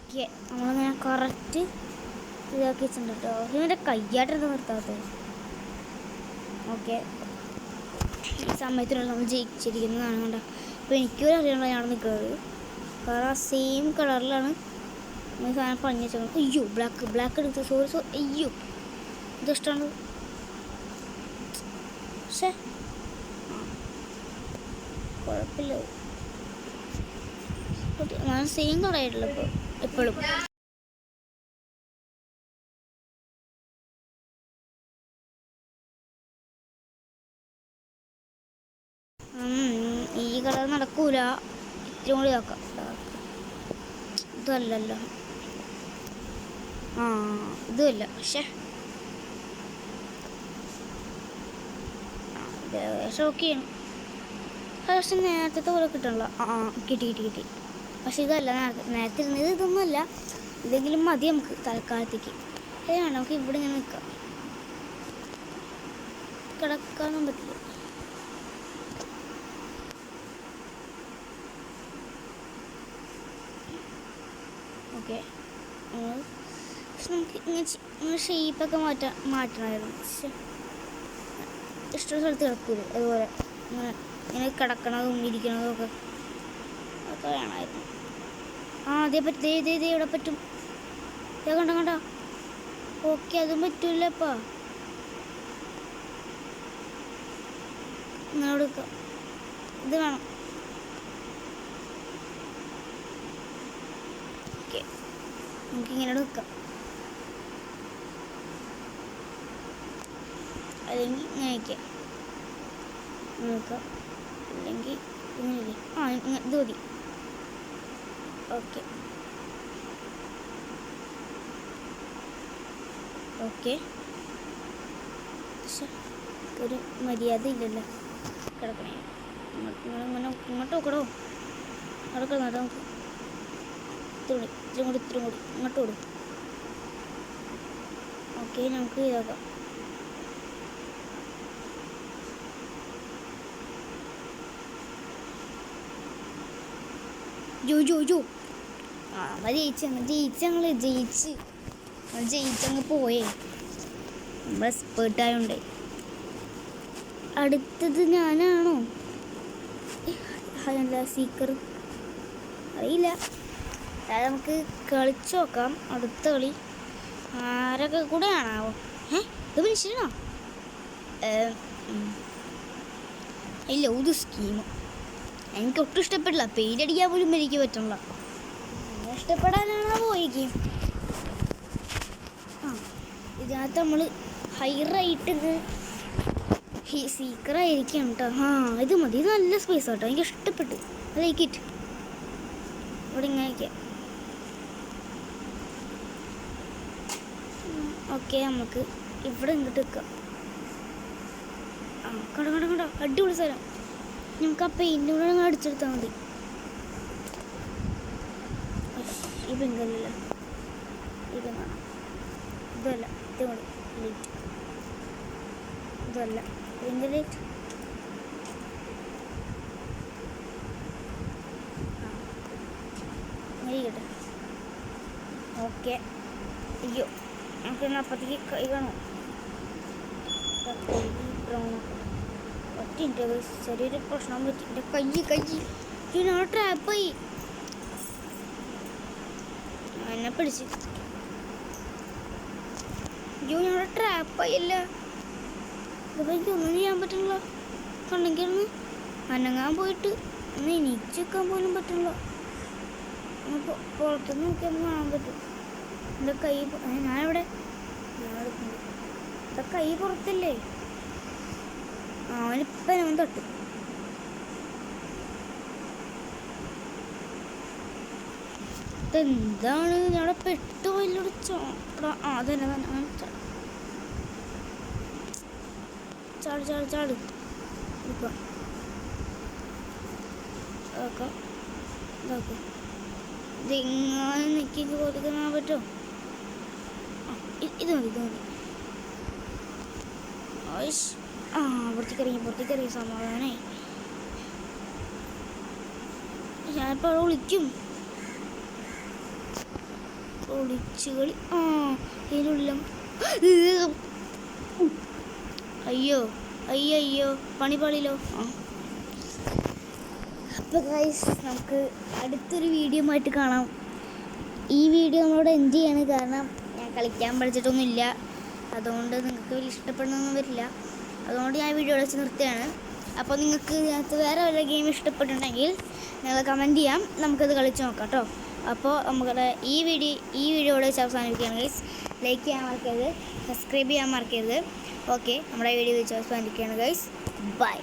Okay നമ്മളിങ്ങനെ correct ഇതാക്കി വെച്ചിട്ടുണ്ട് കേട്ടോ. ഇവൻ്റെ കയ്യായിട്ടാണ് നിർത്താത്തത്. ഓക്കെ ഈ സമയത്തിനുള്ള നമ്മൾ ജയിച്ചിരിക്കുന്നതാണ് കണ്ടോ. അപ്പോൾ എനിക്കൊരു അറിയണല്ലോ ഞാൻ നിൽക്കുന്നത്. കാരണം സെയിം കളറിലാണ് സാധനം പണി വെച്ചാൽ. അയ്യോ ബ്ലാക്ക് എടുത്ത് സോറി അയ്യോ ഇതിഷ്ടമാണ്. പക്ഷേ കുഴപ്പമില്ല, ഞാൻ സെയിം കളറായിട്ടുള്ള ഇപ്പോൾ എപ്പോഴും. ഈ കളർ നടക്കൂല, ഇത്തിരി കൂടി ആക്കാം. ഇതല്ലല്ലോ, ഇതുമല്ല. പക്ഷേ ഓക്കെയാണ്. പക്ഷെ നേരത്തെ പോലെ കിട്ടണല്ലോ. കിട്ടി. പക്ഷെ ഇതല്ല നേരത്തെ ഇരുന്നത്, ഇതൊന്നുമല്ല. ഇതെങ്കിലും മതി നമുക്ക് തൽക്കാലത്തേക്ക്. വേണം നമുക്ക് ഇവിടെ ഇങ്ങനെ നിൽക്കാം, കിടക്കാനൊന്നും പറ്റില്ല. ഓക്കെ പക്ഷെ നമുക്ക് ഇങ്ങനെ ഷേപ്പൊക്കെ മാറ്റണമായിരുന്നു. പക്ഷെ ഇഷ്ടമുള്ള സ്ഥലത്ത് കിടക്കൂലേ അതുപോലെ ഇങ്ങനെ കിടക്കണതും ഇരിക്കണതും ഒക്കെ വേണമായിരുന്നു. അതേ പറ്റും. ഇവിടെ പറ്റും. കണ്ട. ഓക്കെ അതും പറ്റൂലപ്പാ. ഇങ്ങനെ എടുക്കാം. ഇത് വേണം. ഓക്കെ നമുക്കിങ്ങനെ നിൽക്കാം. അല്ലെങ്കിൽ ഇങ്ങനെ വയ്ക്കാം നോക്കാം. അല്ലെങ്കിൽ ഇങ്ങനെ ഇത് മതി. ഓക്കെ ഒരു മര്യാദ ഇല്ലല്ലോ. കിടക്കണേ ഇങ്ങോട്ട് നോക്കണോ? അവിടെ നമുക്ക് ഇത്തിരി കൂടി ഇങ്ങോട്ട് കൊടുക്കും. ഓക്കെ നമുക്ക് ഇതാക്കാം. ജോ ജയിച്ചങ്ങ് പോയേ. നമ്മൾ എക്സ്പേർട്ടായോണ്ടേ. അടുത്തത് ഞാനാണോ? അല്ല സീക്കർ അറിയില്ല. അതായത് നമുക്ക് കളിച്ചു നോക്കാം. അടുത്ത കളി ആരൊക്കെ കൂടെ ആണാവോ? ഇത് മനുഷ്യനാണോ? ഇല്ല ഒരു സ്കീമ് എനിക്ക് ഒട്ടും ഇഷ്ടപ്പെട്ടില്ല. പെയിൻ്റ് അടിക്കാൻ പോലും എനിക്ക് പറ്റണില്ല. ഇഷ്ടപ്പെടാനാണ് പോയി. ഇതിനകത്ത് നമ്മൾ ഹൈറായിട്ട് സീക്കറായിരിക്കാം കേട്ടോ. ഇത് മതി. ഇത് നല്ല സ്പേസ് കേട്ടോ, എനിക്ക് ഇഷ്ടപ്പെട്ടു. ലൈക്കിറ്റ് ഇവിടെ ഇങ്ങനെയൊക്കെ. ഓക്കെ നമുക്ക് ഇവിടെ ഇങ്ങോട്ട് വെക്കാം. കണ്ടോ അടിപൊളി സ്ഥലം. നമുക്ക് ആ പെയിൻ്റ് കൂടെ അങ്ങ് അടിച്ചെടുത്താൽ മതി. ഈ പെങ്കല്ല ഇത് കാണാം. ഇതല്ല ഇത് മതി. ലൈറ്റ് ഇതല്ല പെയിൻ്റ് ലൈറ്റ്. ഇരിക്കട്ടെ. ഓക്കെ അയ്യോ നമുക്ക് അപ്പത്തേക്ക് കൈ കാണാം. ചെറിയൊരു പ്രശ്നം പറ്റി. എൻ്റെ കൈ ഞാൻ ട്രാപ്പായി. എന്നെ പിടിച്ച് ഞങ്ങളുടെ ട്രാപ്പായില്ല. എനിക്കൊന്നും ചെയ്യാൻ പറ്റില്ല. കണ്ടെങ്കിൽ ഒന്ന് അനങ്ങാൻ പോയിട്ട് ഒന്ന് എണീച്ച് വെക്കാൻ പോലും പറ്റില്ല. പുറത്തുനിന്ന് നോക്കിയൊന്നും കാണാൻ പറ്റും. എൻ്റെ കൈ ഞാനെവിടെ എൻ്റെ കൈ പുറത്തല്ലേ. അവനിപ്പം അവൻ തൊട്ടു. ഇതെന്താണ് ഞങ്ങളുടെ പെട്ടു വലിയൊരു ചോപ്പ. അതന്നെ ചാട് ഇപ്പം ഇതാക്കാം. ഇതിങ്ങനെ നിൽക്കി കൊടുക്കാൻ പറ്റുമോ? ഇത് മതി. പുറത്തേക്ക് ഇറങ്ങി സമാധാനമായി. ഞാനിപ്പോൾ അവിടെ വിളിക്കും. ഒളിച്ചുകളി. ആ ഇതിനുള്ളിലും അയ്യോ അയ്യോ അയ്യോ പണി പാളിലോ. അപ്പോൾ ഗൈസ് നമുക്ക് അടുത്തൊരു വീഡിയോ ആയിട്ട് കാണാം. ഈ വീഡിയോ നമ്മളോട് എൻഡ് ചെയ്യാണ്, കാരണം ഞാൻ കളിക്കാൻ പഠിച്ചിട്ടൊന്നുമില്ല, അതുകൊണ്ട് നിങ്ങൾക്ക് വലിയ ഇഷ്ടപ്പെടുന്നൊന്നും വരില്ല. അതുകൊണ്ട് ഞാൻ വീഡിയോ വെച്ച് നിർത്തുകയാണ്. അപ്പോൾ നിങ്ങൾക്ക് ഇതിനകത്ത് വേറെ വല്ല ഗെയിം ഇഷ്ടപ്പെട്ടിട്ടുണ്ടെങ്കിൽ നിങ്ങൾ കമൻറ്റ് ചെയ്യാം, നമുക്കത് കളിച്ച് നോക്കാം കേട്ടോ. അപ്പോൾ നമുക്ക് ഈ വീഡിയോ വെച്ച് അവസാനിപ്പിക്കുകയാണ് ഗൈസ്. ലൈക്ക് ചെയ്യാൻ മറക്കരുത്, സബ്സ്ക്രൈബ് ചെയ്യാൻ മറക്കരുത്. ഓക്കെ, നമ്മുടെ വീഡിയോ വെച്ച് അവസാനിപ്പിക്കുകയാണ് ഗൈസ്. ബൈ.